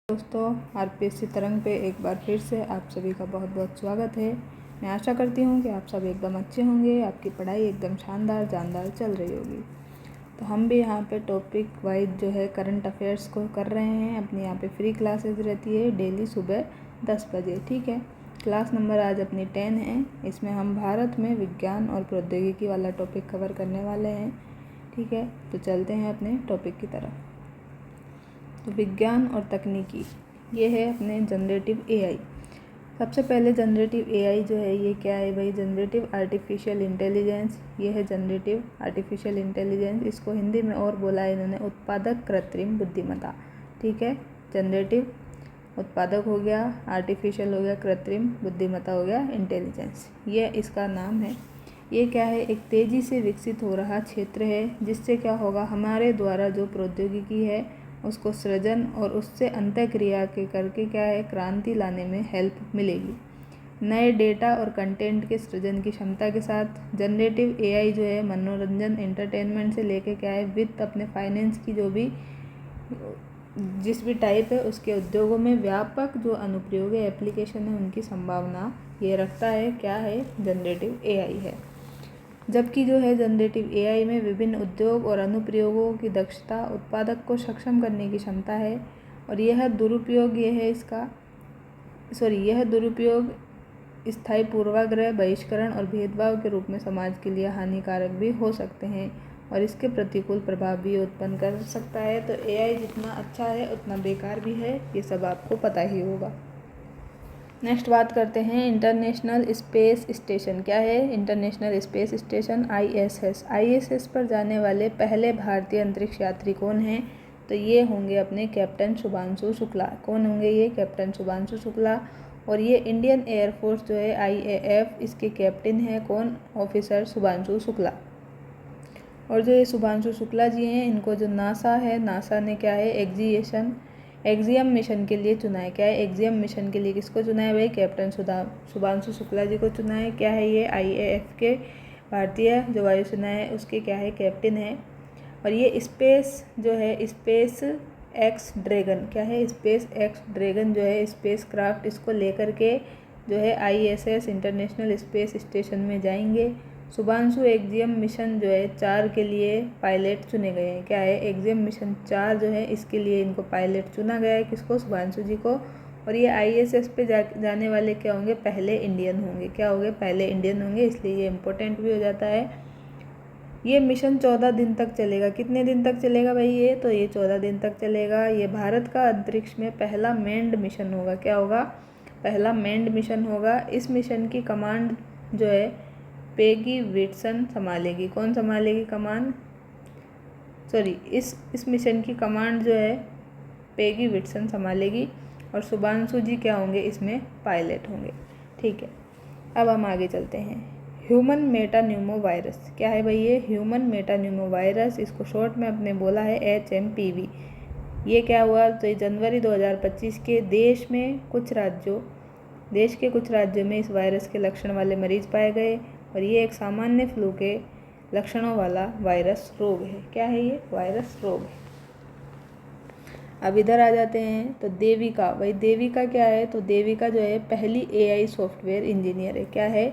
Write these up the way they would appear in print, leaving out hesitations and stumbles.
दोस्तों, आरपीएससी तरंग पे एक बार फिर से आप सभी का बहुत बहुत स्वागत है। मैं आशा करती हूँ कि आप सब एकदम अच्छे होंगे, आपकी पढ़ाई एकदम शानदार जानदार चल रही होगी। तो हम भी यहाँ पे टॉपिक वाइज जो है करंट अफेयर्स को कर रहे हैं। अपनी यहाँ पे फ्री क्लासेस रहती है डेली सुबह 10 बजे। ठीक है, क्लास नंबर आज अपनी 10 है। इसमें हम भारत में विज्ञान और प्रौद्योगिकी वाला टॉपिक कवर करने वाले हैं। ठीक है, तो चलते हैं अपने टॉपिक की तरफ। तो विज्ञान और तकनीकी, ये है अपने जनरेटिव एआई। सबसे पहले जनरेटिव एआई जो है ये क्या है भाई? Generative artificial intelligence. ये है जनरेटिव आर्टिफिशियल इंटेलिजेंस। इसको हिंदी में और बोला है इन्होंने उत्पादक कृत्रिम बुद्धिमत्ता। ठीक है, जनरेटिव उत्पादक हो गया, आर्टिफिशियल हो गया, कृत्रिम बुद्धिमत्ता हो गया, इंटेलिजेंस, ये इसका नाम है। ये क्या है? एक तेज़ी से विकसित हो रहा क्षेत्र है जिससे क्या होगा, हमारे द्वारा जो प्रौद्योगिकी है उसको सृजन और उससे अंतःक्रिया के करके क्या है, क्रांति लाने में हेल्प मिलेगी। नए डेटा और कंटेंट के सृजन की क्षमता के साथ जनरेटिव एआई जो है मनोरंजन एंटरटेनमेंट से लेके क्या है, वित्त, अपने फाइनेंस की जो भी जिस भी टाइप है उसके उद्योगों में व्यापक जो अनुप्रयोग एप्लीकेशन है उनकी संभावना ये रखता है। क्या है? जनरेटिव एआई है। जबकि जो है जनरेटिव एआई में विभिन्न उद्योग और अनुप्रयोगों की दक्षता, उत्पादक को सक्षम करने की क्षमता है। और यह दुरुपयोग स्थायी पूर्वाग्रह, बहिष्करण और भेदभाव के रूप में समाज के लिए हानिकारक भी हो सकते हैं और इसके प्रतिकूल प्रभाव भी उत्पन्न कर सकता है। तो एआई जितना अच्छा है उतना बेकार भी है, ये सब आपको पता ही होगा। नेक्स्ट बात करते हैं इंटरनेशनल स्पेस स्टेशन। क्या है? International space station ISS. ISS पर जाने वाले पहले भारतीय अंतरिक्ष यात्री कौन हैं? तो ये होंगे अपने कैप्टन शुभांशु शुक्ला। कौन होंगे ये? कैप्टन शुभांशु शुक्ला। और ये इंडियन एयरफोर्स जो है आईएएफ, इसके कैप्टन है कौन? ऑफिसर शुभांशु शुक्ला। और जो ये शुभांशु शुक्ला जी हैं, इनको जो नासा है, नासा ने क्या है, एक्जियम मिशन के लिए चुना है। क्या है? एक्जियम मिशन के लिए किसको चुना है भाई? कैप्टन शुभांशु शुक्ला जी को चुना है। क्या है ये? आईएएफ के भारतीय जो वायुसेना है उसके क्या है, कैप्टन है। और ये स्पेस जो है स्पेस एक्स ड्रैगन, क्या है? स्पेस एक्स ड्रैगन जो है स्पेस क्राफ्ट, इसको लेकर के जो है आईएसएस इंटरनेशनल स्पेस स्टेशन में जाएंगे। शुभांशु एक्जियम मिशन जो है 4 के लिए पायलट चुने गए हैं। क्या है? एक्जियम मिशन 4 जो है इसके लिए इनको पायलट चुना गया है। किसको? शुभांशु जी को। और ये आईएसएस पे जाने वाले क्या होंगे? पहले इंडियन होंगे। क्या होंगे? पहले इंडियन होंगे, इसलिए ये इम्पोर्टेंट भी हो जाता है। ये मिशन 14 दिन तक चलेगा। कितने दिन तक चलेगा भाई ये? तो ये 14 दिन तक चलेगा। ये भारत का अंतरिक्ष में पहला मैन्ड मिशन होगा। क्या होगा? पहला मैन्ड मिशन होगा। इस मिशन की कमांड जो है पेगी विट्सन संभालेगी। कौन संभालेगी कमांड? इस मिशन की कमांड जो है पेगी विट्सन संभालेगी। और शुभांशु जी क्या होंगे? इसमें पायलट होंगे। ठीक है, अब हम आगे चलते हैं। Human metapneumo virus. क्या है भाई ये? ह्यूमन मेटान्यूमो वायरस, इसको शॉर्ट में अपने बोला है HMPV। ये क्या हुआ? तो ये जनवरी 2025 के देश के कुछ राज्यों में इस वायरस के लक्षण वाले मरीज पाए गए। और ये एक सामान्य फ्लू के लक्षणों वाला वायरस रोग है। क्या है ये? वायरस रोग है। अब इधर आ जाते हैं तो देविका। भाई देविका क्या है? तो देविका जो है पहली एआई सॉफ्टवेयर इंजीनियर है। क्या है?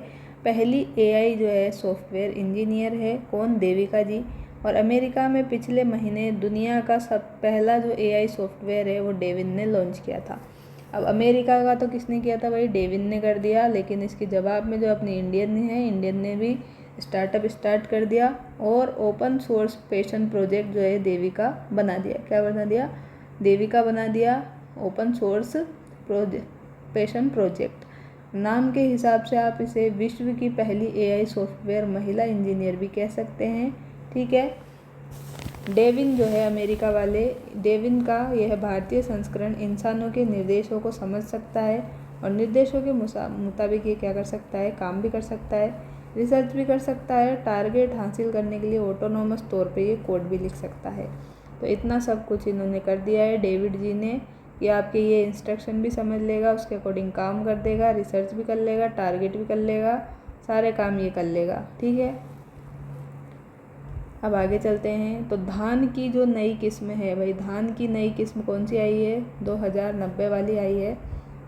पहली एआई जो है सॉफ्टवेयर इंजीनियर है। कौन? देविका जी। और अमेरिका में पिछले महीने दुनिया का पहला जो एआई सॉफ्टवेयर है वो डेविन ने लॉन्च किया था। अब अमेरिका का तो किसने किया था भाई? डेविन ने कर दिया। लेकिन इसके जवाब में जो अपनी इंडियन ने भी स्टार्टअप स्टार्ट कर दिया और ओपन सोर्स पैशन प्रोजेक्ट जो है देविका बना दिया। क्या बना दिया? देविका बना दिया ओपन सोर्स पैशन प्रोजेक्ट। नाम के हिसाब से आप इसे विश्व की पहली एआई सॉफ्टवेयर महिला इंजीनियर भी कह सकते हैं। ठीक है, डेविन जो है अमेरिका वाले, डेविन का यह भारतीय संस्करण इंसानों के निर्देशों को समझ सकता है और निर्देशों के मुताबिक ये क्या कर सकता है? काम भी कर सकता है, रिसर्च भी कर सकता है, टारगेट हासिल करने के लिए ऑटोनोमस तौर पे ये कोड भी लिख सकता है। तो इतना सब कुछ इन्होंने कर दिया है डेविड जी ने। ये आपके ये इंस्ट्रक्शन भी समझ लेगा, उसके अकॉर्डिंग काम कर देगा, रिसर्च भी कर लेगा, टारगेट भी कर लेगा, सारे काम ये कर लेगा। ठीक है, अब आगे चलते हैं। तो धान की जो नई किस्म है भाई, धान की नई किस्म कौन सी आई है? 2090 वाली आई है।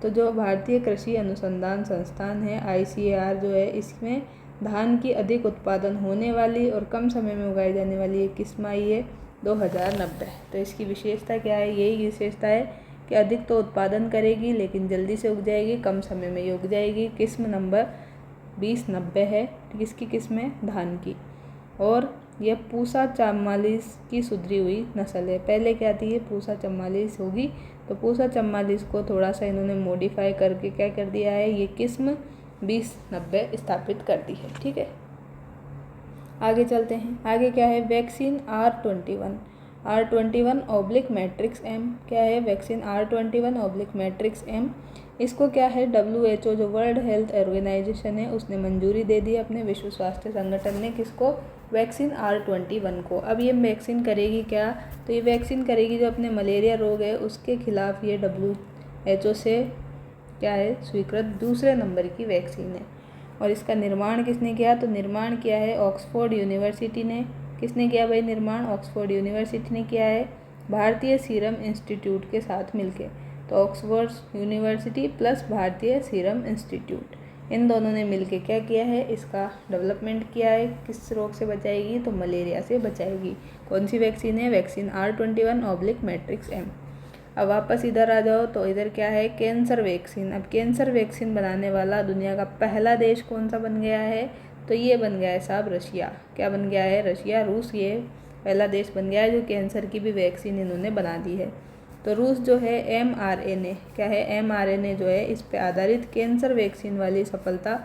तो जो भारतीय कृषि अनुसंधान संस्थान है ICAR जो है, इसमें धान की अधिक उत्पादन होने वाली और कम समय में उगाई जाने वाली एक किस्म आई है 2090। तो इसकी विशेषता क्या है? यही विशेषता है कि अधिक तो उत्पादन करेगी लेकिन जल्दी से उग जाएगी, कम समय में ये उग जाएगी। किस्म नंबर 2090 है। किसकी किस्म है? धान की। और यह पूसा 44 की सुधरी हुई नस्ल है। पहले क्या थी? ये पूसा 44 होगी। तो पूसा 44 को थोड़ा सा इन्होंने मॉडिफाई करके क्या कर दिया है? ये किस्म 2090 स्थापित कर दी है। ठीक है, आगे चलते हैं। आगे क्या है? वैक्सीन R21/मैट्रिक्स-M। क्या है? वैक्सीन R21/मैट्रिक्स-M। इसको क्या है? WHO जो वर्ल्ड हेल्थ ऑर्गेनाइजेशन है उसने मंजूरी दे दी अपने विश्व स्वास्थ्य संगठन ने। किसको? वैक्सीन R21 को। अब ये वैक्सीन करेगी क्या? तो ये वैक्सीन करेगी जो अपने मलेरिया रोग है उसके खिलाफ ये WHO से क्या है? स्वीकृत दूसरे नंबर की वैक्सीन है। और इसका निर्माण किसने किया? तो निर्माण किया है ऑक्सफोर्ड यूनिवर्सिटी ने। किसने किया भाई निर्माण? ऑक्सफोर्ड यूनिवर्सिटी ने किया है भारतीय सीरम इंस्टीट्यूट के साथ मिलके। तो ऑक्सफोर्ड यूनिवर्सिटी प्लस भारतीय सीरम इंस्टीट्यूट, इन दोनों ने मिलके क्या किया है? इसका डेवलपमेंट किया है। किस रोग से बचाएगी? तो मलेरिया से बचाएगी। कौन सी वैक्सीन है? वैक्सीन R21/मैट्रिक्स-M। अब वापस इधर आ जाओ। तो इधर क्या है? Cancer vaccine. अब कैंसर वैक्सीन बनाने वाला दुनिया का पहला देश कौन सा बन गया है? तो ये बन गया है साहब रशिया। क्या बन गया है? रशिया, रूस ये पहला देश बन गया है जो कैंसर की भी वैक्सीन इन्होंने बना दी है। तो रूस जो है mRNA, क्या है? mRNA जो है इस पे आधारित कैंसर वैक्सीन वाली सफलता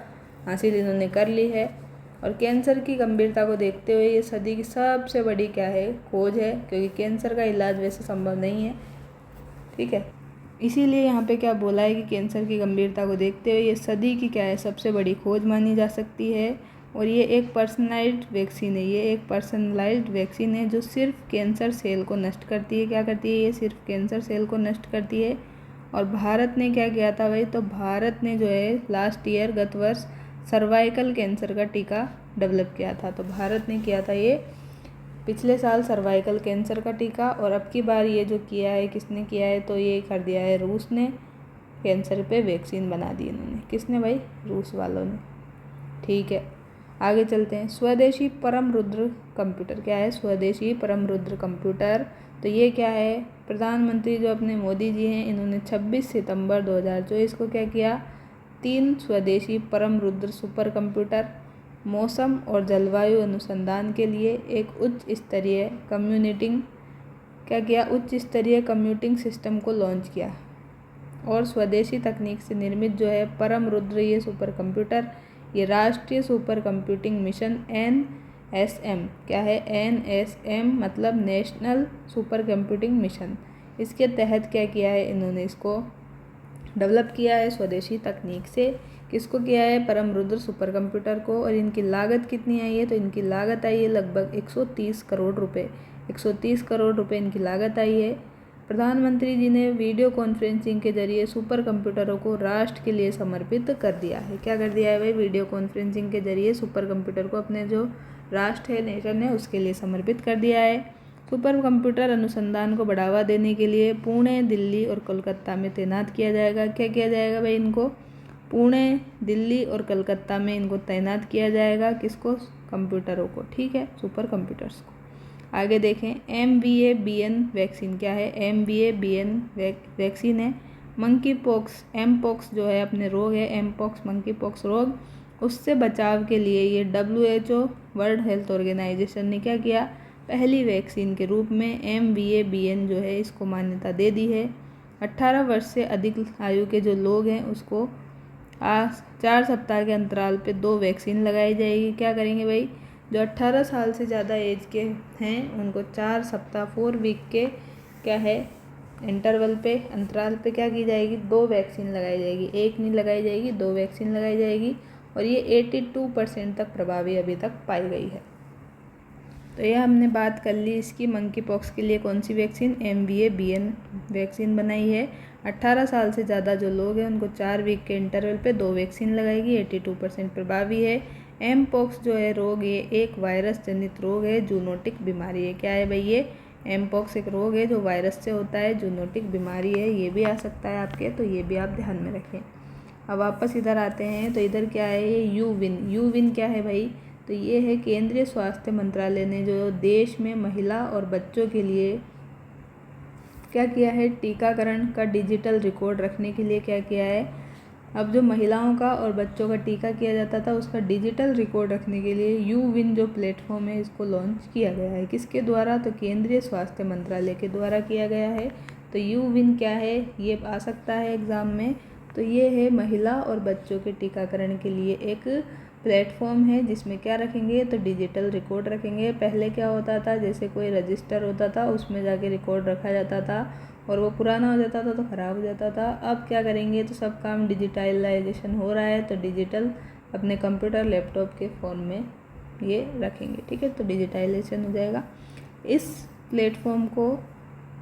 हासिल इन्होंने कर ली है। और कैंसर की गंभीरता को देखते हुए ये सदी की सबसे बड़ी क्या है? खोज है, क्योंकि कैंसर का इलाज वैसे संभव नहीं है। ठीक है, इसीलिए यहाँ पे क्या बोला है कि कैंसर की गंभीरता को देखते हुए ये सदी की क्या है? सबसे बड़ी खोज मानी जा सकती है। और ये एक पर्सनलाइज्ड वैक्सीन है। ये एक पर्सनलाइज्ड वैक्सीन है जो सिर्फ कैंसर सेल को नष्ट करती है। क्या करती है? ये सिर्फ कैंसर सेल को नष्ट करती है। और भारत ने क्या किया था भाई? तो भारत ने जो है लास्ट ईयर, गत वर्ष, सर्वाइकल कैंसर का टीका डेवलप किया था। तो भारत ने किया था ये पिछले साल सर्वाइकल कैंसर का टीका। और अब की बार ये जो किया है, किसने किया है? तो ये कर दिया है रूस ने। कैंसर पे वैक्सीन बना दी इन्होंने। किसने भाई? रूस वालों ने। ठीक है, आगे चलते हैं। स्वदेशी परम रुद्र कंप्यूटर। क्या है? स्वदेशी परम रुद्र कंप्यूटर। तो ये क्या है? प्रधानमंत्री जो अपने मोदी जी हैं इन्होंने 26 सितंबर 2024 को क्या किया? 3 स्वदेशी परम रुद्र सुपर कंप्यूटर मौसम और जलवायु अनुसंधान के लिए एक उच्च स्तरीय कंप्यूटिंग सिस्टम को लॉन्च किया। और स्वदेशी तकनीक से निर्मित जो है परम रुद्र ये सुपर कंप्यूटर, ये राष्ट्रीय सुपर कंप्यूटिंग मिशन NSM, क्या है? NSM मतलब नेशनल सुपर कंप्यूटिंग मिशन, इसके तहत क्या किया है? इन्होंने इसको डेवलप किया है स्वदेशी तकनीक से। किसको किया है? परम रुद्र सुपर कंप्यूटर को। और इनकी लागत कितनी आई है? तो इनकी लागत आई है लगभग 130 करोड़ रुपए। 130 करोड़ रुपए इनकी लागत आई है। प्रधानमंत्री जी ने वीडियो कॉन्फ्रेंसिंग के जरिए सुपर कंप्यूटरों को राष्ट्र के लिए समर्पित कर दिया है। क्या कर दिया है भाई? वीडियो कॉन्फ्रेंसिंग के जरिए सुपर कंप्यूटर को अपने जो राष्ट्र है, नेशन है, उसके लिए समर्पित कर दिया है। सुपर कंप्यूटर अनुसंधान को बढ़ावा देने के लिए पुणे, दिल्ली और कोलकाता में तैनात किया जाएगा। क्या किया जाएगा भाई? इनको पुणे, दिल्ली और कलकत्ता में इनको तैनात किया जाएगा। किसको? कंप्यूटरों को। ठीक है, सुपर कंप्यूटर्स को। आगे देखें, MVA-BN वैक्सीन। क्या है? MVA-BN वैक्सीन है मंकी पॉक्स, एमपॉक्स जो है अपने रोग है, एमपॉक्स मंकी पॉक्स रोग, उससे बचाव के लिए ये WHO वर्ल्ड हेल्थ ऑर्गेनाइजेशन ने क्या किया? पहली वैक्सीन के रूप में MVA-BN जो है इसको मान्यता दे दी है। 18 वर्ष से अधिक आयु के जो लोग हैं उसको 4 सप्ताह के अंतराल पे 2 वैक्सीन लगाई जाएगी। क्या करेंगे भाई? जो 18 साल से ज़्यादा एज के हैं उनको 4 सप्ताह 4 वीक के क्या है इंटरवल पे, अंतराल पे क्या की जाएगी? 2 वैक्सीन लगाई जाएगी। एक नहीं लगाई जाएगी, 2 वैक्सीन लगाई जाएगी। और ये 82% तक प्रभावी अभी तक पाई गई है। तो ये हमने बात कर ली इसकी। मंकी पॉक्स के लिए कौन सी वैक्सीन? MVA-BN वैक्सीन बनाई है। 18 साल से ज़्यादा जो लोग हैं उनको 4 वीक के इंटरवल पे 2 वैक्सीन लगाएगी। 82% प्रभावी है। एम पॉक्स जो है रोग, ये एक वायरस जनित रोग है, जूनोटिक बीमारी है। क्या है भाई ये? एम पॉक्स एक रोग है जो वायरस से होता है, जूनोटिक बीमारी है। ये भी आ सकता है आपके, तो ये भी आप ध्यान में रखें। अब वापस इधर आते हैं, तो इधर क्या है ये? यूविन। यूविन क्या है भाई? तो ये है केंद्रीय स्वास्थ्य मंत्रालय ने जो देश में महिला और बच्चों के लिए क्या किया है? टीकाकरण का डिजिटल रिकॉर्ड रखने के लिए क्या किया है? अब जो महिलाओं का और बच्चों का टीका किया जाता था उसका डिजिटल रिकॉर्ड रखने के लिए यूविन जो प्लेटफॉर्म है इसको लॉन्च किया गया है। किसके द्वारा? तो केंद्रीय स्वास्थ्य मंत्रालय के द्वारा किया गया है। तो यूविन क्या है? ये आ सकता है एग्ज़ाम में। तो ये है महिला और बच्चों के टीकाकरण के लिए एक प्लेटफॉर्म है जिसमें क्या रखेंगे? तो डिजिटल रिकॉर्ड रखेंगे। पहले क्या होता था, जैसे कोई रजिस्टर होता था उसमें जाके रिकॉर्ड रखा जाता था और वो पुराना हो जाता था तो ख़राब हो जाता था। अब क्या करेंगे? तो सब काम डिजिटलाइजेशन हो रहा है, तो डिजिटल अपने कंप्यूटर लैपटॉप के फ़ोन में ये रखेंगे। ठीक है, तो डिजिटाइजेशन हो जाएगा। इस प्लेटफॉर्म को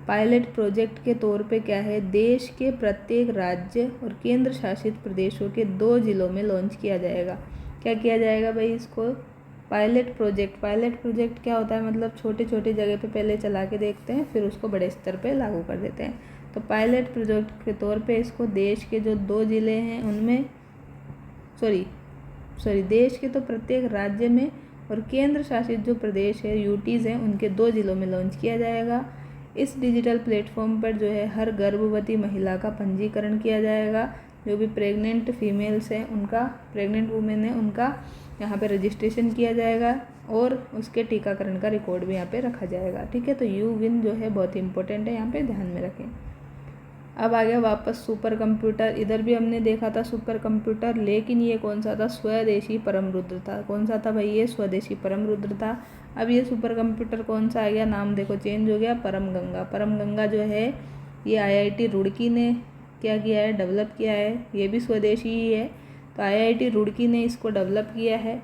पायलट प्रोजेक्ट के तौर पे क्या है? देश के प्रत्येक राज्य और केंद्र शासित प्रदेशों के 2 ज़िलों में लॉन्च किया जाएगा। क्या किया जाएगा भाई इसको? Pilot project. पायलट प्रोजेक्ट क्या होता है? मतलब छोटे छोटे जगह पे पहले चला के देखते हैं, फिर उसको बड़े स्तर पे लागू कर देते हैं। तो पायलट प्रोजेक्ट के तौर पे इसको देश के जो 2 ज़िले हैं उनमें देश के तो प्रत्येक राज्य में और केंद्र शासित जो प्रदेश है यूटीज़ हैं उनके 2 ज़िलों में लॉन्च किया जाएगा। इस डिजिटल प्लेटफॉर्म पर जो है हर गर्भवती महिला का पंजीकरण किया जाएगा। जो भी प्रेग्नेंट फीमेल्स हैं उनका, प्रेग्नेंट वुमेन है उनका यहाँ पे रजिस्ट्रेशन किया जाएगा और उसके टीकाकरण का रिकॉर्ड भी यहाँ पे रखा जाएगा। ठीक है, तो यूविन जो है बहुत इंपॉर्टेंट है, यहाँ पे ध्यान में रखें। अब आ गया वापस सुपर कंप्यूटर। इधर भी हमने देखा था सुपर कंप्यूटर, लेकिन ये कौन सा था? स्वदेशी परम रुद्र था। कौन सा था भाई? ये स्वदेशी परम रुद्र था। अब ये सुपर कंप्यूटर कौन सा आ गया? नाम देखो चेंज हो गया, परम गंगा। परम गंगा जो है ये IIT रुड़की ने क्या किया है? डेवलप किया है। ये भी स्वदेशी ही है, तो IIT रुड़की ने इसको डेवलप किया है।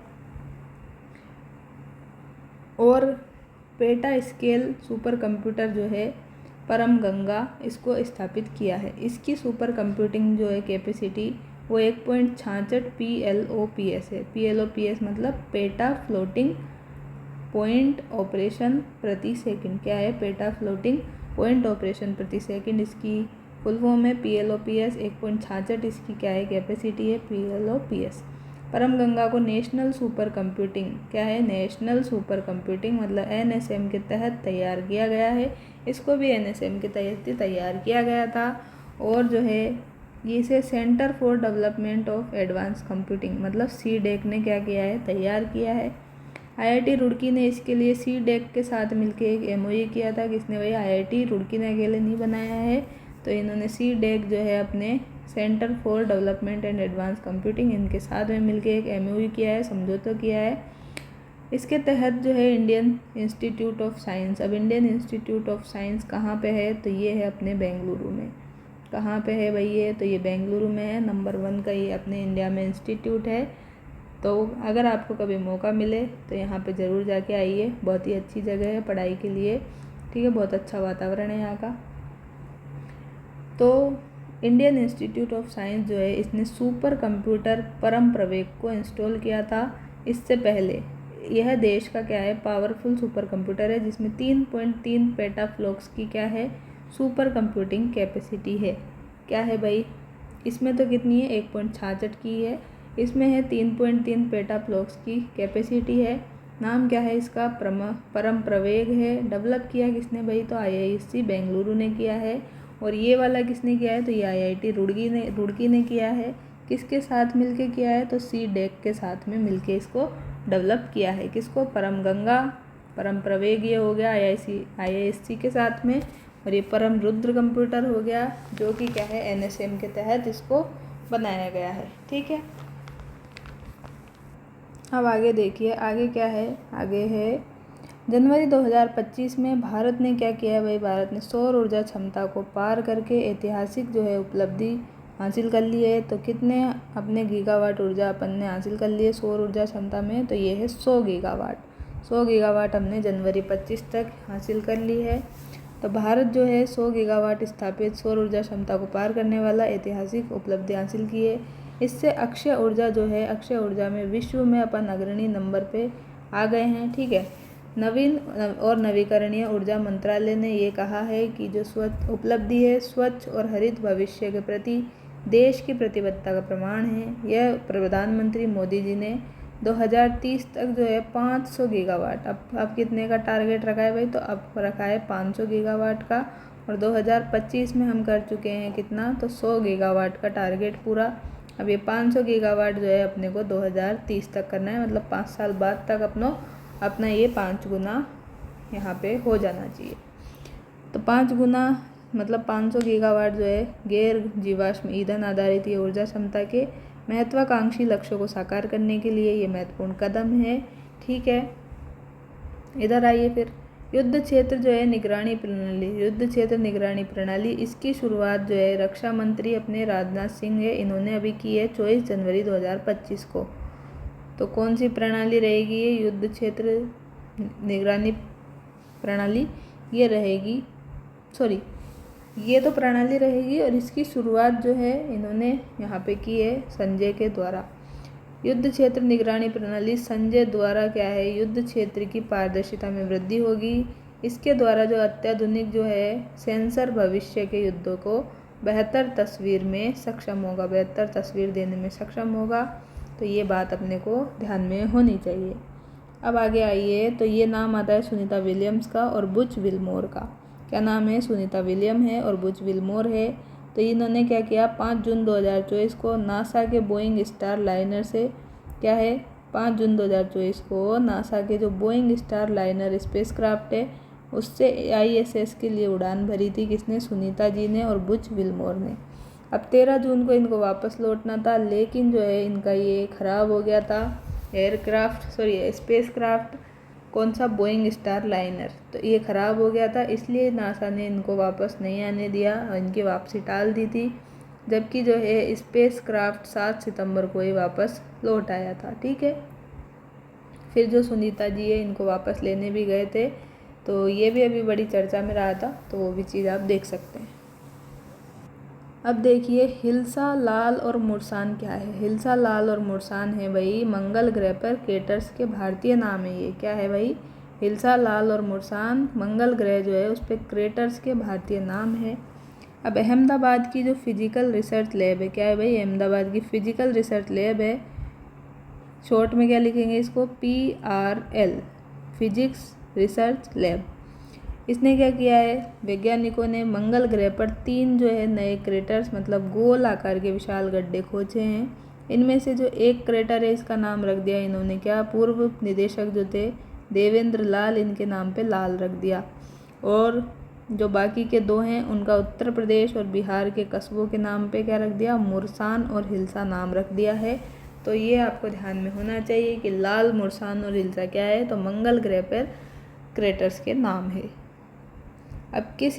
और पेटा स्केल सुपर कंप्यूटर जो है परम गंगा, इसको स्थापित किया है। इसकी सुपर कंप्यूटिंग जो है कैपेसिटी वो 1.66 PLOPS है। PLOPS मतलब पेटा फ्लोटिंग पॉइंट ऑपरेशन प्रति सेकंड। क्या है? पेटा फ्लोटिंग पॉइंट ऑपरेशन प्रति सेकंड इसकी फुल फॉर्म है। PLOPS 1.66 इसकी क्या है? कैपेसिटी है PLOPS। परम गंगा को नेशनल सुपर कंप्यूटिंग, क्या है? नेशनल सुपर कंप्यूटिंग मतलब NSM के तहत तैयार किया गया है। इसको भी NSM के तहत तैयार किया गया था। और जो है इसे centre for development of advance computing मतलब CDEC ने क्या किया है? तैयार किया है। IIT रुड़की ने इसके लिए CDEC के साथ मिलकर एक MOU किया था। किसने भाई? IIT रुड़की ने अकेले नहीं बनाया है, तो इन्होंने CDEC जो है अपने centre for development and advance computing इनके साथ में मिलकर एक MOU किया है, समझौता किया है। इसके तहत जो है इंडियन इंस्टीट्यूट ऑफ साइंस, अब इंडियन इंस्टीट्यूट ऑफ साइंस कहाँ पे है? तो ये है अपने बेंगलुरु में। कहाँ पे है भाई ये? तो ये बेंगलुरु में है। नंबर 1 का ये अपने इंडिया में इंस्टीट्यूट है। तो अगर आपको कभी मौका मिले तो यहाँ पे ज़रूर जाके आइए, बहुत ही अच्छी जगह है पढ़ाई के लिए। ठीक है, बहुत अच्छा वातावरण है यहाँ का। तो इंडियन इंस्टीट्यूट ऑफ साइंस जो है इसने सुपर कंप्यूटर परम प्रवेग को इंस्टॉल किया था। इससे पहले यह देश का क्या है? पावरफुल सुपर कंप्यूटर है जिसमें 3.3 पेटाफ्लॉप्स की क्या है? सुपर कंप्यूटिंग कैपेसिटी है। क्या है भाई? इसमें तो कितनी है? 1.66 की है। इसमें है 3.3 पेटाफ्लॉप्स की कैपेसिटी है। नाम क्या है इसका? परम प्रवेग है। डेवलप किया किसने भाई? तो IISc बेंगलुरु ने किया है। और ये वाला किसने किया है? तो ये IIT रुड़की ने किया है। किसके साथ मिलके किया है? तो CDEC के साथ में मिलके इसको डेवलप किया है। किसको? परम गंगा, परम प्रवेग ये हो गया IISc के साथ में, और ये परम रुद्र कंप्यूटर हो गया जो कि क्या है? NSM के तहत इसको बनाया गया है। ठीक है, अब आगे देखिए, आगे क्या है? आगे है जनवरी 2025 में भारत ने क्या किया है भाई? भारत ने सौर ऊर्जा क्षमता को पार करके ऐतिहासिक जो है उपलब्धि हासिल कर ली है। तो कितने अपने गीगावाट ऊर्जा अपन ने हासिल कर ली है सौर ऊर्जा क्षमता में? तो ये है 100 गीगावाट। 100 गीगावाट हमने जनवरी 25 तक हासिल कर ली है। तो भारत जो है 100 गीगावाट स्थापित सौर ऊर्जा क्षमता को पार करने वाला ऐतिहासिक उपलब्धि हासिल की है। इससे अक्षय ऊर्जा जो है, अक्षय ऊर्जा में विश्व में अपन अग्रणी नंबर पे आ गए हैं। ठीक है। नवीन और नवीकरणीय ऊर्जा मंत्रालय ने ये कहा है कि जो स्वच्छ उपलब्धि है, स्वच्छ और हरित भविष्य के प्रति देश की प्रतिबद्धता का प्रमाण है। यह प्रधानमंत्री मोदी जी ने 2030 तक जो है 500 गीगावाट, अब कितने का टारगेट रखा है भाई, तो अब रखा है 500 गीगावाट का, और 2025 में हम कर चुके हैं कितना, तो 100 गीगावाट का टारगेट पूरा। अब ये 500 गीगावाट जो है अपने को 2030 तक करना है, मतलब 5 साल बाद तक अपना ये 5 गुना यहाँ पे हो जाना चाहिए। तो 5 गुना मतलब 500 गीगावाट जो है गैर जीवाश्म ईंधन आधारित ये ऊर्जा क्षमता के महत्वाकांक्षी लक्ष्यों को साकार करने के लिए ये महत्वपूर्ण कदम है। ठीक है, इधर आइए फिर युद्ध क्षेत्र जो है निगरानी प्रणाली, युद्ध क्षेत्र निगरानी प्रणाली, इसकी शुरुआत जो है रक्षा मंत्री अपने राजनाथ सिंह है, इन्होंने अभी की है 24 जनवरी 2025 को। तो कौन सी प्रणाली रहेगी ये युद्ध क्षेत्र निगरानी प्रणाली, ये रहेगी, सॉरी ये तो प्रणाली रहेगी, और इसकी शुरुआत जो है इन्होंने यहाँ पे की है संजय के द्वारा। युद्ध क्षेत्र निगरानी प्रणाली संजय द्वारा क्या है, युद्ध क्षेत्र की पारदर्शिता में वृद्धि होगी। इसके द्वारा जो अत्याधुनिक जो है सेंसर भविष्य के युद्धों को बेहतर तस्वीर में सक्षम होगा, बेहतर तस्वीर देने में सक्षम होगा। तो ये बात अपने को ध्यान में होनी चाहिए। अब आगे आइए, तो ये नाम आता है सुनीता विलियम्स का और बुच विल्मोर का। क्या नाम है, सुनीता विलियम है और बुच विल्मोर है। तो इन्होंने क्या किया, 5 जून 2024 को नासा के बोइंग स्टार लाइनर से क्या है, 5 जून 2024 को नासा के जो बोइंग स्टार लाइनर स्पेसक्राफ्ट है उससे ISS के लिए उड़ान भरी थी। किसने, सुनीता जी ने और बुच विल्मोर ने। अब 13 जून को इनको वापस लौटना था, लेकिन जो है इनका ये ख़राब हो गया था स्पेसक्राफ्ट, कौन सा, बोइंग स्टार लाइनर, तो ये ख़राब हो गया था, इसलिए नासा ने इनको वापस नहीं आने दिया और इनकी वापसी टाल दी थी। जबकि जो है स्पेसक्राफ्ट 7 सितंबर को ही वापस लौट आया था। ठीक है, फिर जो सुनीता जी है इनको वापस लेने भी गए थे, तो ये भी अभी बड़ी चर्चा में रहा था, तो वो भी चीज़ आप देख सकते हैं। अब देखिए हिल्सा, लाल और मुर्सान क्या है। हिल्सा, लाल और मुर्सान है भाई मंगल ग्रह पर क्रेटर्स के भारतीय नाम है। ये क्या है भाई, हिल्सा, लाल और मुर्सान मंगल ग्रह जो है उस पर क्रेटर्स के भारतीय नाम है। अब अहमदाबाद की जो फिजिकल रिसर्च लैब है, क्या है भाई, अहमदाबाद की फिजिकल रिसर्च लैब है, शॉर्ट में क्या लिखेंगे इसको, PRL, फिजिक्स रिसर्च लैब। इसने क्या किया है, वैज्ञानिकों ने मंगल ग्रह पर 3 जो है नए क्रेटर्स, मतलब गोल आकार के विशाल गड्ढे खोजे हैं। इनमें से जो एक क्रेटर है इसका नाम रख दिया इन्होंने क्या, पूर्व निदेशक जो थे देवेंद्र लाल, इनके नाम पे लाल रख दिया। और जो बाकी के 2 हैं उनका उत्तर प्रदेश और बिहार के कस्बों के नाम पे क्या रख दिया, मुर्सान और हिल्सा नाम रख दिया है। तो ये आपको ध्यान में होना चाहिए कि लाल, मुर्सान और हिल्सा क्या है, तो मंगल ग्रह पर क्रेटर्स के नाम है। अब किस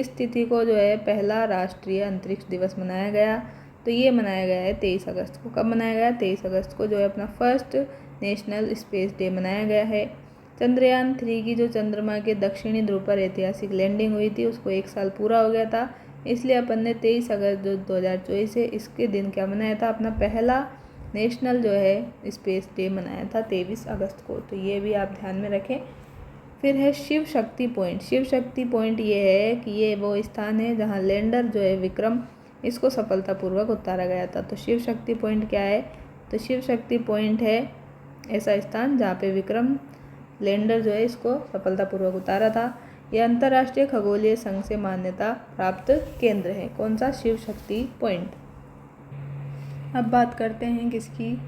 तिथि को जो है पहला राष्ट्रीय अंतरिक्ष दिवस मनाया गया, तो ये मनाया गया है 23 अगस्त को। कब मनाया गया, 23 अगस्त को जो है अपना फर्स्ट नेशनल स्पेस डे मनाया गया है। चंद्रयान 3 की जो चंद्रमा के दक्षिणी ध्रुव पर ऐतिहासिक लैंडिंग हुई थी उसको 1 साल पूरा हो गया था, इसलिए अपन ने 23 अगस्त 2024 से इसके दिन क्या मनाया था, अपना पहला नेशनल जो है स्पेस डे मनाया था 23 अगस्त को। तो ये भी आप ध्यान में रखें। फिर है शिव शक्ति पॉइंट। शिव शक्ति पॉइंट ये है कि ये वो स्थान है जहाँ लैंडर जो है विक्रम, इसको सफलतापूर्वक उतारा गया था। तो शिव शक्ति पॉइंट क्या है, तो शिव शक्ति पॉइंट है ऐसा स्थान जहाँ पे विक्रम लैंडर जो है इसको सफलतापूर्वक उतारा था। यह अंतर्राष्ट्रीय खगोलीय संघ से मान्यता प्राप्त केंद्र है। कौन सा, शिव शक्ति पॉइंट। अब बात करते हैं किसकी,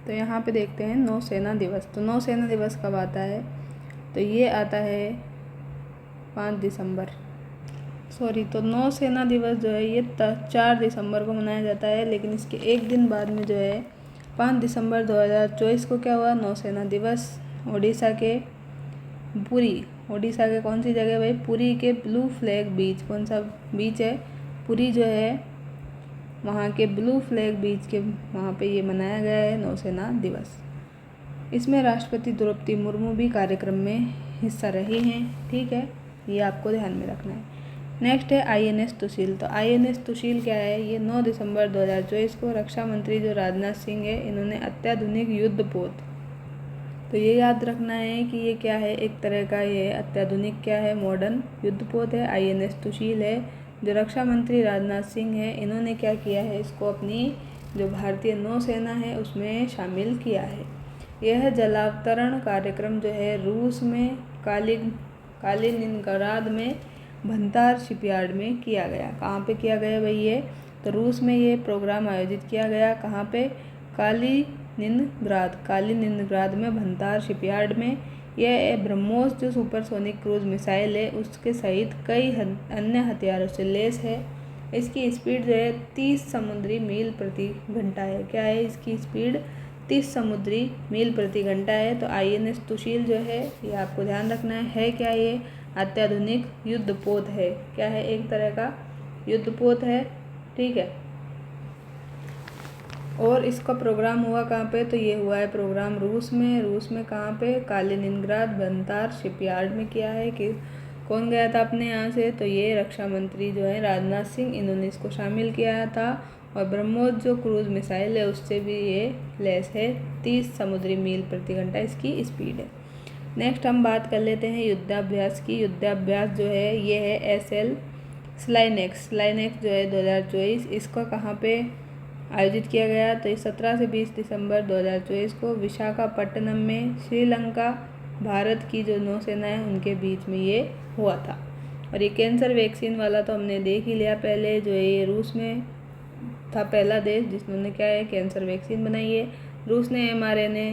तो यहाँ पे देखते हैं नौसेना दिवस। तो नौसेना दिवस कब आता है, तो ये आता है 5 दिसंबर, तो नौसेना दिवस जो है ये 4 दिसंबर को मनाया जाता है, लेकिन इसके एक दिन बाद में जो है 5 दिसंबर 2024 को क्या हुआ, नौसेना दिवस। उड़ीसा के कौन सी जगह भाई, पुरी के ब्लू फ्लैग बीच, कौन सा बीच है, पुरी जो है वहाँ के ब्लू फ्लैग बीच के वहाँ पे ये मनाया गया है नौसेना दिवस। इसमें राष्ट्रपति द्रौपदी मुर्मू भी कार्यक्रम में हिस्सा रही हैं। ठीक है, ये आपको ध्यान में रखना है। नेक्स्ट है INS तुशील। तो INS तुशील क्या है, ये 9 दिसंबर 2024 को रक्षा मंत्री जो राजनाथ सिंह है, इन्होंने अत्याधुनिक युद्धपोत, तो ये याद रखना है कि ये क्या है, एक तरह का ये अत्याधुनिक क्या है, मॉडर्न युद्धपोत है। INS तुशील है जो रक्षा मंत्री राजनाथ सिंह है, इन्होंने क्या किया है, इसको अपनी जो भारतीय नौसेना है उसमें शामिल किया है। यह जलावतरण कार्यक्रम जो है रूस में कालिनिनग्राद में भंतार शिपयार्ड में किया गया। कहाँ पे किया गया भाई ये, तो रूस में ये प्रोग्राम आयोजित किया गया। कहाँ पे, कालिनिनग्राद में भंतार शिपयार्ड में। यह ब्रह्मोस जो सुपरसोनिक क्रूज मिसाइल है उसके सहित कई अन्य हथियारों से लैस है। इसकी स्पीड जो है 30 समुद्री मील प्रति घंटा है। क्या है इसकी स्पीड, 30 समुद्री मील प्रति घंटा है। तो INS तुशील जो है ये आपको ध्यान रखना है क्या, ये अत्याधुनिक युद्धपोत है। क्या है, एक तरह का युद्धपोत है। ठीक है, और इसका प्रोग्राम हुआ कहाँ पे, तो ये हुआ है प्रोग्राम रूस में कहाँ पे, कालिनिनग्राद भंतार शिपयार्ड में किया है। कि कौन गया था अपने यहाँ से, तो ये रक्षा मंत्री जो है राजनाथ सिंह, इन्होंने इसको शामिल किया था। और ब्रह्मोस जो क्रूज मिसाइल है उससे भी ये लैस है, 30 समुद्री मील प्रति घंटा इसकी स्पीड है। नेक्स्ट हम बात कर लेते हैं युद्धाभ्यास की। युद्धाभ्यास जो है ये है SL स्लाइनेक्स जो है 2024, इसका कहाँ पे आयोजित किया गया, तो ये 17 से 20 दिसंबर 2024 को विशाखापट्टनम में श्रीलंका भारत की जो नौसेना है उनके बीच में ये हुआ था। और ये कैंसर वैक्सीन वाला तो हमने देख ही लिया पहले, जो ये रूस में था पहला देश जिसने क्या है कैंसर वैक्सीन बनाई है। रूस ने mRNA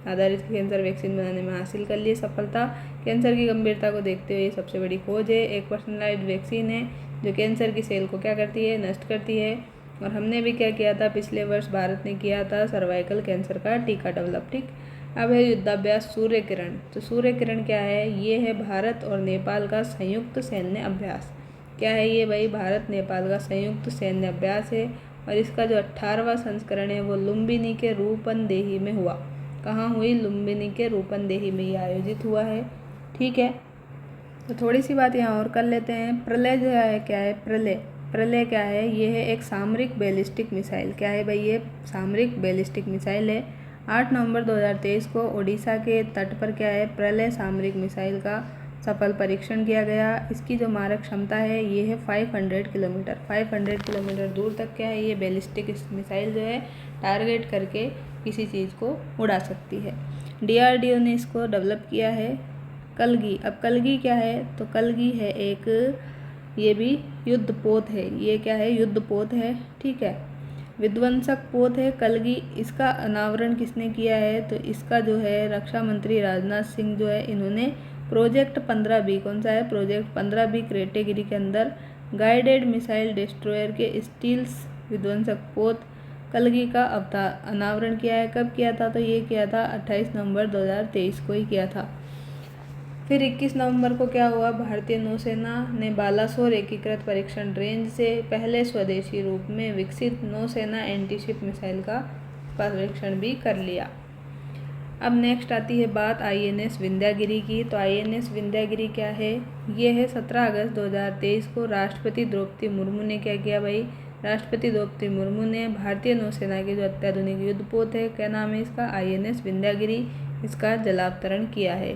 आधारित कैंसर वैक्सीन बनाने में हासिल कर ली सफलता। कैंसर की गंभीरता को देखते हुए ये सबसे बड़ी खोज है। एक पर्सनलाइज्ड वैक्सीन है जो कैंसर की सेल को क्या करती है, नष्ट करती है। और हमने भी क्या किया था, पिछले वर्ष भारत ने किया था सर्वाइकल कैंसर का टीका डेवलप। ठीक, अब है युद्धाभ्यास सूर्य किरण। तो सूर्य किरण क्या है, ये है भारत और नेपाल का संयुक्त सैन्य अभ्यास। क्या है ये भाई, भारत नेपाल का संयुक्त सैन्य अभ्यास है। और इसका जो 18वां संस्करण है वो लुम्बिनी के रूपन्देही में हुआ। कहाँ हुई, लुम्बिनी के रूपन्देही में ये आयोजित हुआ है। ठीक है, तो थोड़ी सी बात यहाँ और कर लेते हैं। प्रलय जो है क्या है, प्रलय क्या है, ये है एक सामरिक बैलिस्टिक मिसाइल। क्या है भाई, ये सामरिक बैलिस्टिक मिसाइल है। 8 नवंबर 2023 को ओडिशा के तट पर क्या है, प्रलय सामरिक मिसाइल का सफल परीक्षण किया गया। इसकी जो मारक क्षमता है ये है 500 किलोमीटर। 500 किलोमीटर दूर तक क्या है, ये बैलिस्टिक मिसाइल जो है टारगेट करके किसी चीज़ को उड़ा सकती है। DRDO ने इसको डेवलप किया है। कलगी, अब कलगी क्या है, तो कलगी है एक, ये भी युद्धपोत है। ये क्या है, युद्धपोत है। ठीक है, विध्वंसक पोत है कलगी। इसका अनावरण किसने किया है, तो इसका जो है रक्षा मंत्री राजनाथ सिंह जो है, इन्होंने प्रोजेक्ट 15B, कौन सा है, प्रोजेक्ट 15B कैटेगरी के अंदर गाइडेड मिसाइल डिस्ट्रॉयर के स्टील्स विध्वंसक पोत कलगी का अनावरण किया है। कब किया था, तो ये किया था 28 नवंबर 2023 को ही किया था। फिर 21 नवंबर को क्या हुआ, भारतीय नौसेना ने बालासोर एकीकृत परीक्षण रेंज से पहले स्वदेशी रूप में विकसित नौसेना एंटीशिप मिसाइल का परीक्षण भी कर लिया। अब नेक्स्ट आती है बात INS विंध्यागिरी की। तो INS विंध्यागिरी क्या है, ये है 17 अगस्त 2023 को राष्ट्रपति द्रौपदी मुर्मू ने क्या किया भाई, राष्ट्रपति द्रौपदी मुर्मू ने भारतीय नौसेना की जो अत्याधुनिक युद्धपोत है, क्या नाम है इसका, INS विंध्यागिरी, इसका जलावतरण किया है।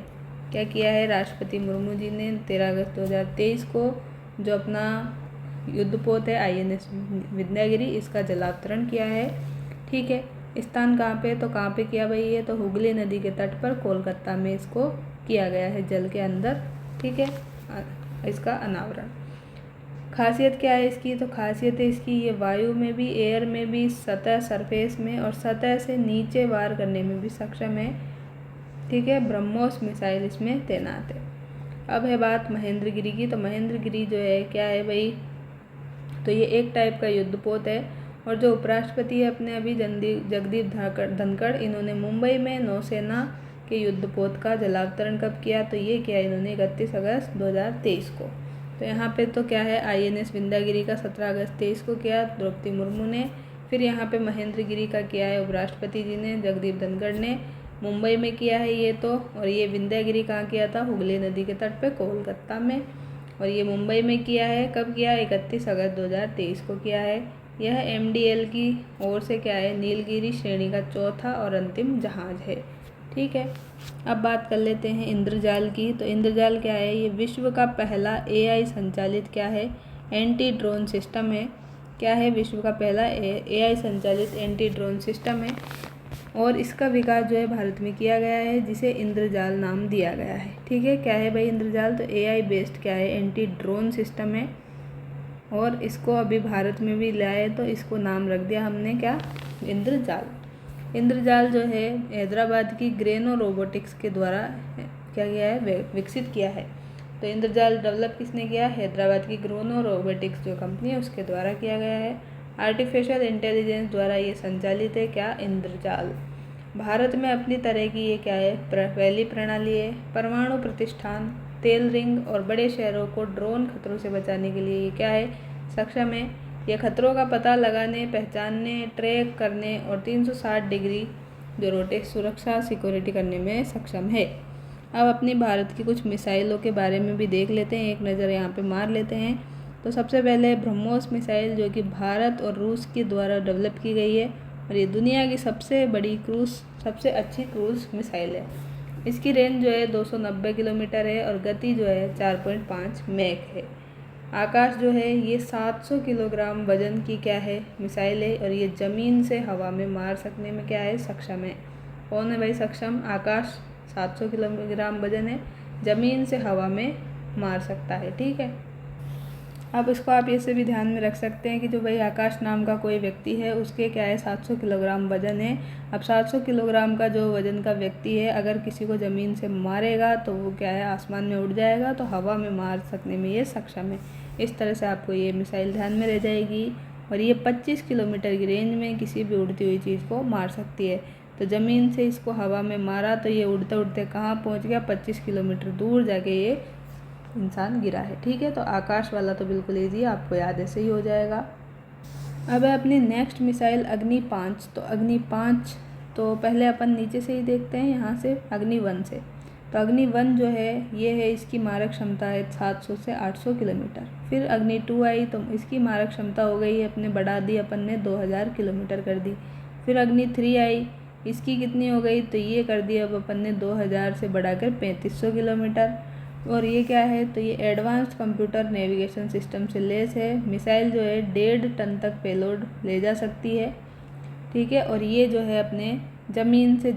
क्या किया है, राष्ट्रपति मुर्मू जी ने 13 अगस्त 2023 को जो अपना युद्धपोत है INS विंध्यागिरी, इसका जलावतरण किया है। ठीक है, स्थान कहाँ पे, तो कहाँ पे किया भाई ये, तो हुगली नदी के तट पर कोलकाता में इसको किया गया है, जल के अंदर। ठीक है, इसका अनावरण। खासियत क्या है इसकी, तो खासियत है इसकी ये वायु में भी, एयर में भी, सतह सरफेस में और सतह से नीचे वार करने में भी सक्षम है। ठीक है, ब्रह्मोस मिसाइल इसमें तैनात है। अब है बात महेंद्रगिरी की। तो महेंद्रगिरी जो है क्या है भाई, तो ये एक टाइप का युद्धपोत है। और जो उपराष्ट्रपति है अपने अभी जगदीप धनखड़, इन्होंने मुंबई में नौसेना के युद्धपोत का जलावतरण कब किया, तो ये किया इन्होंने 31 अगस्त 2023 को। तो यहाँ पे तो क्या है, INS विंध्यागिरी का 17 अगस्त 23 को किया द्रौपदी मुर्मू ने। फिर यहाँ पे महेंद्रगिरी का किया है उपराष्ट्रपति जी ने, जगदीप धनखड़ ने मुंबई में किया है ये तो। और ये विंध्यागिरी कहाँ किया था? हुगली नदी के तट पे कोलकाता में। और ये मुंबई में किया है, कब किया? 31 अगस्त 2023 को किया है। यह MDL की ओर से क्या है? नीलगिरी श्रेणी का चौथा और अंतिम जहाज है। ठीक है, अब बात कर लेते हैं इंद्रजाल की। तो इंद्रजाल क्या है? ये विश्व का पहला AI संचालित क्या है? एंटी ड्रोन सिस्टम है। क्या है? विश्व का पहला AI संचालित एंटी ड्रोन सिस्टम है। और इसका विकास जो है भारत में किया गया है, जिसे इंद्रजाल नाम दिया गया है। ठीक है, क्या है भाई इंद्रजाल? तो AI बेस्ड क्या है? एंटी ड्रोन सिस्टम है। और इसको अभी भारत में भी लाए तो इसको नाम रख दिया हमने क्या? इंद्रजाल। इंद्रजाल जो है हैदराबाद की ग्रेनो रोबोटिक्स के द्वारा क्या किया है? विकसित किया है। तो इंद्रजाल डेवलप किसने किया? हैदराबाद की ग्रेनो रोबोटिक्स जो कंपनी है उसके द्वारा किया गया है। आर्टिफिशियल इंटेलिजेंस द्वारा ये संचालित है क्या? इंद्रजाल। भारत में अपनी तरह की ये क्या है? पहली प्रणाली है। परमाणु प्रतिष्ठान, तेल रिंग और बड़े शहरों को ड्रोन खतरों से बचाने के लिए ये क्या है? सक्षम है। यह खतरों का पता लगाने, पहचानने, ट्रैक करने और 360 डिग्री जो रोटेट सुरक्षा सिक्योरिटी करने में सक्षम है। अब अपनी भारत की कुछ मिसाइलों के बारे में भी देख लेते हैं, एक नज़र यहाँ पे मार लेते हैं। तो सबसे पहले ब्रह्मोस मिसाइल जो कि भारत और रूस के द्वारा डेवलप की गई है और ये दुनिया की सबसे बड़ी सबसे अच्छी क्रूज़ मिसाइल है। इसकी रेंज जो है 290 किलोमीटर है और गति जो है 4.5 मैक है। आकाश जो है ये 700 किलोग्राम वजन की क्या है? मिसाइल है। और ये ज़मीन से हवा में मार सकने में क्या है? सक्षम है। कौन है भाई सक्षम? आकाश 700 किलोग्राम वजन है, ज़मीन से हवा में मार सकता है। ठीक है, अब इसको आप ऐसे भी ध्यान में रख सकते हैं कि जो भाई आकाश नाम का कोई व्यक्ति है उसके क्या है? 700 किलोग्राम वजन है। अब 700 किलोग्राम का जो वजन का व्यक्ति है अगर किसी को ज़मीन से मारेगा तो वो क्या है? आसमान में उड़ जाएगा, तो हवा में मार सकने में ये सक्षम है। इस तरह से आपको ये मिसाइल ध्यान में रह जाएगी। और ये 25 किलोमीटर की रेंज में किसी भी उड़ती हुई चीज़ को मार सकती है। तो ज़मीन से इसको हवा में मारा तो ये उड़ते उड़ते कहाँ पहुँच गया? 25 किलोमीटर दूर जाके ये इंसान गिरा है। ठीक है, तो आकाश वाला तो बिल्कुल ईजी है, आपको याद ऐसे ही हो जाएगा। अब है अपनी नेक्स्ट मिसाइल अग्नि 5। तो अग्नि 5 तो पहले अपन नीचे से ही देखते हैं, यहाँ से अग्नि 1 से। तो अग्नि 1 जो है ये है, इसकी मारक क्षमता है 700 से 800 किलोमीटर। फिर अग्नि 2 आई तो इसकी मारक क्षमता हो गई अपने बढ़ा दी अपन ने 2000 किलोमीटर कर दी। फिर अग्नि 3 आई, इसकी कितनी हो गई? तो ये कर दी अब अपन ने 2000 से बढ़ाकर 3500 किलोमीटर। और ये क्या है? तो ये एडवांस्ड कंप्यूटर नेविगेशन सिस्टम से लेस है। मिसाइल जो है 1.5 टन तक पेलोड ले जा सकती है। ठीक है, और ये जो है अपने ज़मीन से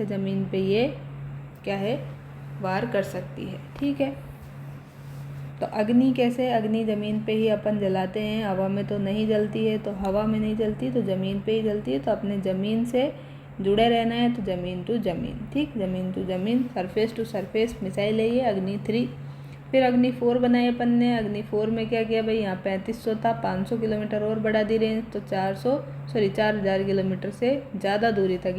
ज़मीन पे ये क्या है? वार कर सकती है। ठीक है, तो अग्नि कैसे? अग्नि ज़मीन पे ही अपन जलाते हैं, हवा में तो नहीं जलती है। तो हवा में नहीं जलती तो ज़मीन पे ही जलती है। तो अपने ज़मीन से जुड़े रहना है, तो ज़मीन टू ज़मीन। ठीक, ज़मीन टू ज़मीन, सरफेस टू सरफेस मिसाइल है ये अग्नि 3। फिर अग्नि 4 बनाई अपन ने। अग्नि 4 में क्या किया भाई? यहाँ 3500 था, 500 किलोमीटर और बढ़ा दी रेंज, तो 4000 किलोमीटर से ज़्यादा दूरी तक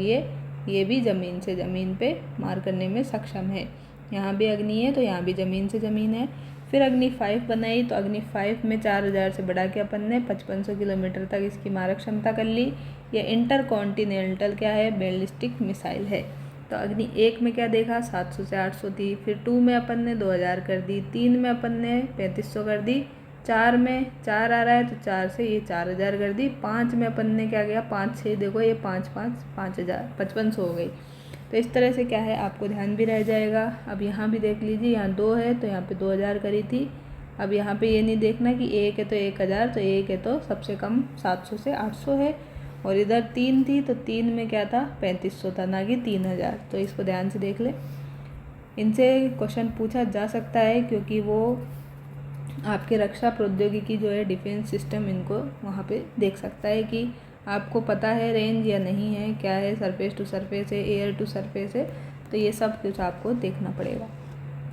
ये भी ज़मीन से ज़मीन पे मार करने में सक्षम है। यहाँ भी अग्नि है तो यहाँ भी ज़मीन से ज़मीन है। फिर अग्नि 5 बनाई। तो अग्नि 5 में 4000 से बढ़ा के अपन ने 5500 किलोमीटर तक इसकी मारक क्षमता कर ली। ये इंटरकॉन्टिनेंटल क्या है? बैलिस्टिक मिसाइल है। तो अग्नि 1 में क्या देखा? 700 से 800 थी। फिर 2 में अपन ने 2000 कर दी। 3 में अपन ने 3500 कर दी। 4 में 4 आ रहा है तो 4 से ये 4000 कर दी। 5 में अपन ने क्या किया? 5 से देखो ये 5000 5500 हो गई। तो इस तरह से क्या है? आपको ध्यान भी रह जाएगा। अब यहाँ भी देख लीजिए, यहाँ 2 है तो यहाँ पे 2000 करी थी। अब यहाँ पे ये नहीं देखना कि 1 है तो 1000, तो 1 है तो सबसे कम 700 से 800 है। और इधर 3 थी तो 3 में क्या था? 3500 था, ना कि 3000। तो इसको ध्यान से देख ले। इनसे क्वेश्चन पूछा जा सकता है क्योंकि वो आपके रक्षा प्रौद्योगिकी जो है डिफेंस सिस्टम, इनको वहाँ पे देख सकता है कि आपको पता है रेंज या नहीं है, क्या है, सरफेस टू सरफेस है, एयर टू सरफेस है। तो ये सब कुछ आपको देखना पड़ेगा।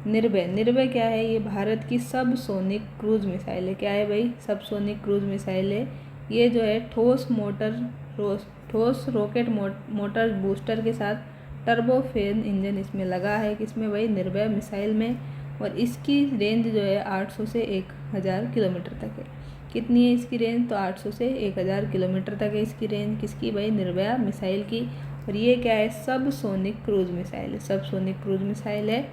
निर्भय क्या है? ये भारत की सब सोनिक क्रूज़ मिसाइल है। क्या है भाई? सब सोनिक क्रूज़ मिसाइल है। ये जो है ठोस रॉकेट मोटर बूस्टर के साथ टर्बोफेन इंजन इसमें लगा है। किसमें भाई? निर्भय मिसाइल में। और इसकी रेंज जो है 800 से 1000 किलोमीटर तक है। कितनी है इसकी रेंज? तो 800 से 1000 किलोमीटर तक है इसकी रेंज। किसकी भाई? निर्भया मिसाइल की। और ये क्या है, सब सोनिक क्रूज मिसाइल है, सब सोनिक क्रूज मिसाइल है।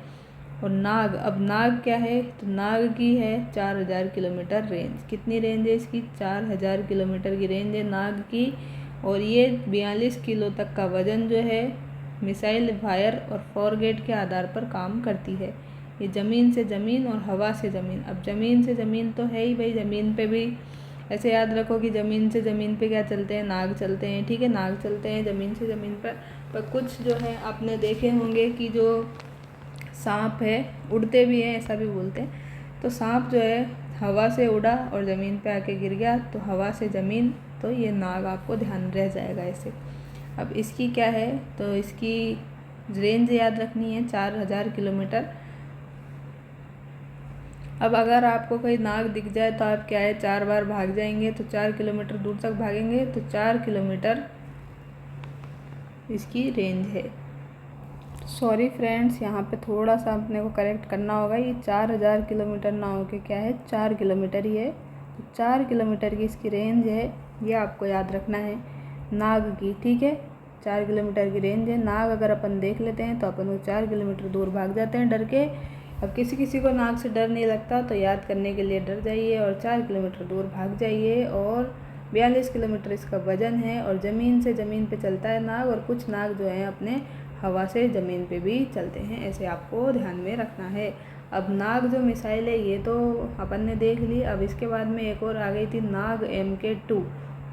और नाग, अब नाग क्या है, तो नाग की है 4000 किलोमीटर रेंज। कितनी रेंज है इसकी, 4000 किलोमीटर की रेंज है नाग की। और ये 42 किलो तक का वज़न जो है मिसाइल फायर और फॉरगेट के आधार पर काम करती है। ये ज़मीन से ज़मीन और हवा से ज़मीन। अब ज़मीन से ज़मीन तो है ही भाई, ज़मीन पे भी ऐसे याद रखो कि ज़मीन से ज़मीन पे क्या चलते हैं, नाग चलते हैं, ठीक है, नाग चलते हैं ज़मीन से ज़मीन पर कुछ जो है आपने देखे होंगे कि जो सांप है उड़ते भी हैं, ऐसा भी बोलते हैं। तो सांप जो है हवा से उड़ा और ज़मीन पे आके गिर गया, तो हवा से ज़मीन, तो ये नाग आपको ध्यान रह जाएगा ऐसे। अब इसकी क्या है, तो इसकी रेंज याद रखनी है 4000 किलोमीटर। अब अगर आपको कोई नाग दिख जाए तो आप क्या है 4 बार भाग जाएंगे, तो 4 किलोमीटर दूर तक भागेंगे, तो 4 किलोमीटर इसकी रेंज है। सॉरी फ्रेंड्स, यहाँ पे थोड़ा सा अपने को करेक्ट करना होगा, ये 4000 किलोमीटर ना हो के क्या है 4 किलोमीटर ही है। तो 4 किलोमीटर की इसकी रेंज है, ये आपको याद रखना है नाग की, ठीक है। 4 किलोमीटर की रेंज है। नाग अगर अपन देख लेते हैं तो अपन वो 4 किलोमीटर दूर भाग जाते हैं डर के। अब किसी किसी को नाग से डर नहीं लगता, तो याद करने के लिए डर जाइए और 4 किलोमीटर दूर भाग जाइए। और 42 किलोमीटर इसका वज़न है और ज़मीन से ज़मीन पे चलता है नाग। और कुछ नाग जो हैं अपने हवा से ज़मीन पे भी चलते हैं, ऐसे आपको ध्यान में रखना है। अब नाग जो मिसाइल है ये तो अपन ने देख ली। अब इसके बाद में एक और आ गई थी नाग MK2।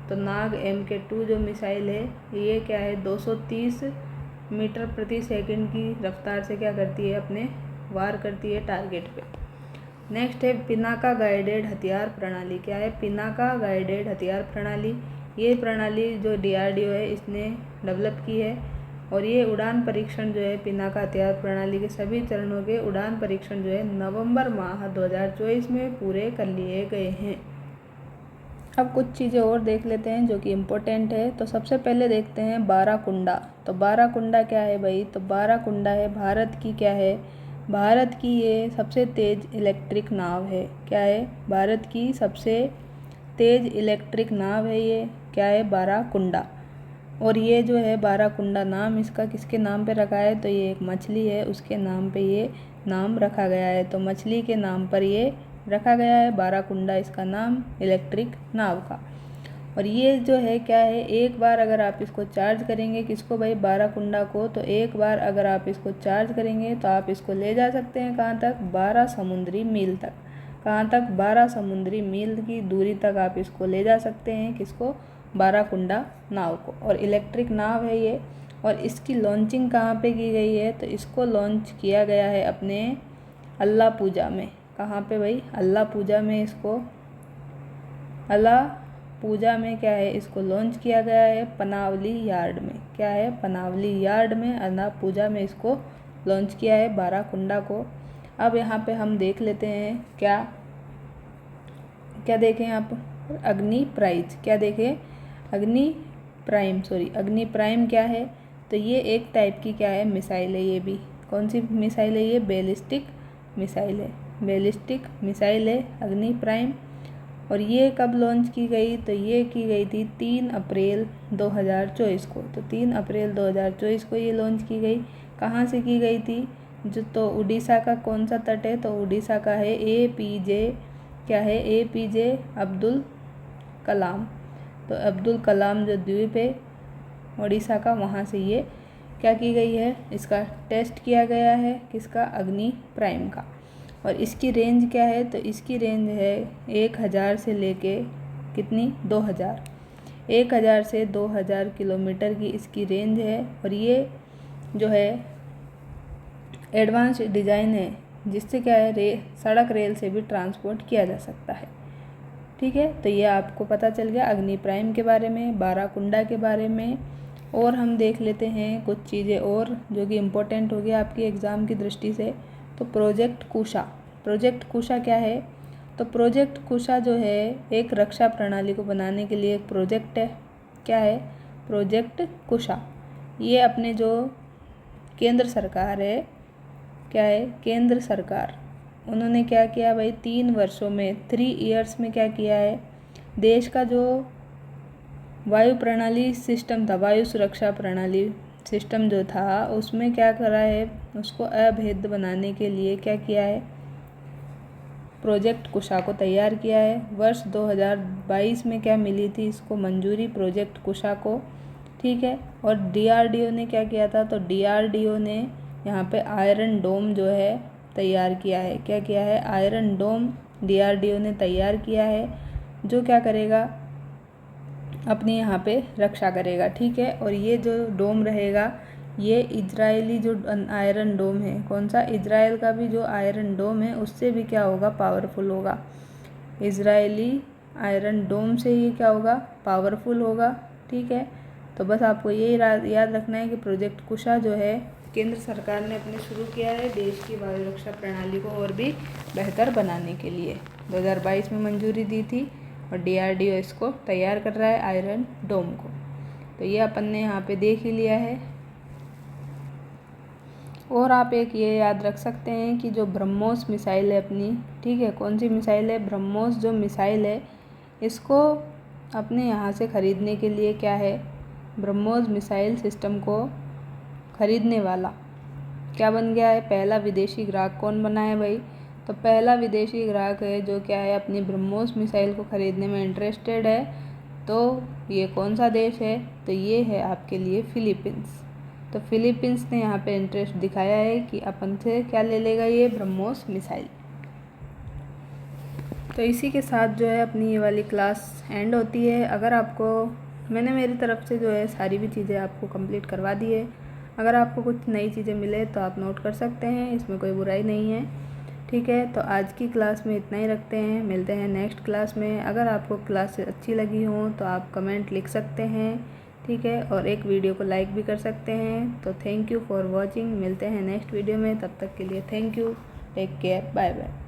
तो नाग MK2 जो मिसाइल है ये क्या है 230 मीटर प्रति सेकंड की रफ्तार से क्या करती है, अपने वार करती है टारगेट पे। नेक्स्ट है पिनाका गाइडेड हथियार प्रणाली। क्या है, पिनाका गाइडेड हथियार प्रणाली। ये प्रणाली जो DRDO है इसने डेवलप की है। और ये उड़ान परीक्षण जो है पिनाका हथियार प्रणाली के सभी चरणों के उड़ान परीक्षण जो है नवंबर माह 2024 में पूरे कर लिए गए हैं। अब कुछ चीज़ें और देख लेते हैं जो कि इम्पोर्टेंट है। तो सबसे पहले देखते हैं बाराकुंडा। तो बाराकुंडा क्या है भाई, तो बाराकुंडा है भारत की क्या है, भारत की ये सबसे तेज़ इलेक्ट्रिक नाव है। क्या है, भारत की सबसे तेज़ इलेक्ट्रिक नाव है ये, क्या है, बाराकुंडा। और ये जो है बाराकुंडा नाम इसका किसके नाम पे रखा है, तो ये एक मछली है उसके नाम पे ये नाम रखा गया है। तो मछली के नाम पर ये रखा गया है बाराकुंडा इसका नाम इलेक्ट्रिक नाव का। और ये जो है क्या है, एक बार अगर आप इसको चार्ज करेंगे, किसको भाई, बाराकुंडा को, तो एक बार अगर आप इसको चार्ज करेंगे तो आप इसको ले जा सकते हैं कहाँ तक, 12 समुद्री मील तक। कहाँ तक, 12 समुद्री मील की दूरी तक आप इसको ले जा सकते हैं, किसको, बाराकुंडा नाव को। और इलेक्ट्रिक नाव है ये। और इसकी लॉन्चिंग कहाँ पे की गई है, तो इसको लॉन्च किया गया है अपने अल्लापूजा में। कहाँ पे भाई, अल्लापूजा में। इसको अल्लापूजा में क्या है, इसको लॉन्च किया गया है पनावली यार्ड में। क्या है, पनावली यार्ड में अल्लापूजा में इसको लॉन्च किया है बाराकुंडा को। अब यहाँ पे हम देख लेते हैं क्या क्या देखें आप, अग्नि प्राइज। क्या देखें, अग्नि प्राइम क्या है, तो ये एक टाइप की क्या है, मिसाइल है। ये भी कौन सी मिसाइल है, ये बैलिस्टिक मिसाइल है, बैलिस्टिक मिसाइल है अग्नि प्राइम। और ये कब लॉन्च की गई, तो ये की गई थी 3 अप्रैल 2024 को। तो 3 अप्रैल 2024 को ये लॉन्च की गई। कहाँ से की गई थी, जो तो उड़ीसा का कौन सा तट है, तो उड़ीसा का है APJ, क्या है, APJ अब्दुल कलाम। तो अब्दुल कलाम जो द्वीप है उड़ीसा का, वहाँ से ये क्या की गई है, इसका टेस्ट किया गया है, किसका, अग्नि प्राइम का। और इसकी रेंज क्या है, तो इसकी रेंज है 1000 से लेके कितनी, 1000 से 2000 किलोमीटर की इसकी रेंज है। और ये जो है एडवांस डिज़ाइन है, जिससे क्या है सड़क रेल से भी ट्रांसपोर्ट किया जा सकता है। ठीक है, तो ये आपको पता चल गया अग्नि प्राइम के बारे में, बाराकुंडा के बारे में। और हम देख लेते हैं कुछ चीज़ें और जो कि इम्पोर्टेंट होगी आपकी एग्ज़ाम की दृष्टि से। तो प्रोजेक्ट कुशा क्या है, तो प्रोजेक्ट कुशा जो है एक रक्षा प्रणाली को बनाने के लिए एक प्रोजेक्ट है। क्या है, प्रोजेक्ट कुशा। ये अपने जो केंद्र सरकार है, क्या है, केंद्र सरकार, उन्होंने क्या किया भाई, 3 वर्षों में 3 ईयर्स में क्या किया है, देश का जो वायु प्रणाली सिस्टम था, वायु सुरक्षा प्रणाली सिस्टम जो था उसमें क्या करा है, उसको अभेद्य बनाने के लिए क्या किया है, प्रोजेक्ट कुशा को तैयार किया है। वर्ष 2022 में क्या मिली थी इसको मंजूरी, प्रोजेक्ट कुशा को, ठीक है। और DRDO ने क्या किया था, तो DRDO ने यहाँ पे आयरन डोम जो है तैयार किया है। क्या किया है, आयरन डोम DRDO ने तैयार किया है, जो क्या करेगा, अपनी यहाँ पे रक्षा करेगा, ठीक है। और ये जो डोम रहेगा ये इजरायली जो आयरन डोम है, कौन सा, इजराइल का भी जो आयरन डोम है उससे भी क्या होगा, पावरफुल होगा। इजरायली आयरन डोम से ये क्या होगा, पावरफुल होगा, ठीक है। तो बस आपको यही याद रखना है कि प्रोजेक्ट कुशा जो है केंद्र सरकार ने अपने शुरू किया है देश की वायु रक्षा प्रणाली को और भी बेहतर बनाने के लिए। 2022 में मंजूरी दी थी और DRDO इसको तैयार कर रहा है आयरन डोम को। तो ये अपन ने यहाँ पे देख ही लिया है। और आप एक ये याद रख सकते हैं कि जो ब्रह्मोस मिसाइल है अपनी, ठीक है, कौन सी मिसाइल है, ब्रह्मोस जो मिसाइल है, इसको अपने यहाँ से ख़रीदने के लिए क्या है, ब्रह्मोस मिसाइल सिस्टम को ख़रीदने वाला क्या बन गया है, पहला विदेशी ग्राहक कौन बना है भाई, तो पहला विदेशी ग्राहक है जो क्या है, अपनी ब्रह्मोस मिसाइल को ख़रीदने में इंटरेस्टेड है। तो ये कौन सा देश है, तो ये है आपके लिए फिलीपींस। तो फिलीपींस ने यहाँ पे इंटरेस्ट दिखाया है कि अपन से क्या ले लेगा, ये ब्रह्मोस मिसाइल। तो इसी के साथ जो है अपनी ये वाली क्लास एंड होती है। अगर आपको, मैंने मेरी तरफ से जो है सारी भी चीज़ें आपको कंप्लीट करवा दी है। अगर आपको कुछ नई चीज़ें मिले तो आप नोट कर सकते हैं, इसमें कोई बुराई नहीं है, ठीक है। तो आज की क्लास में इतना ही रखते हैं, मिलते हैं नेक्स्ट क्लास में। अगर आपको क्लास अच्छी लगी हो तो आप कमेंट लिख सकते हैं, ठीक है, और एक वीडियो को लाइक भी कर सकते हैं। तो थैंक यू फॉर वॉचिंग, मिलते हैं नेक्स्ट वीडियो में, तब तक के लिए thank you, take care, bye bye.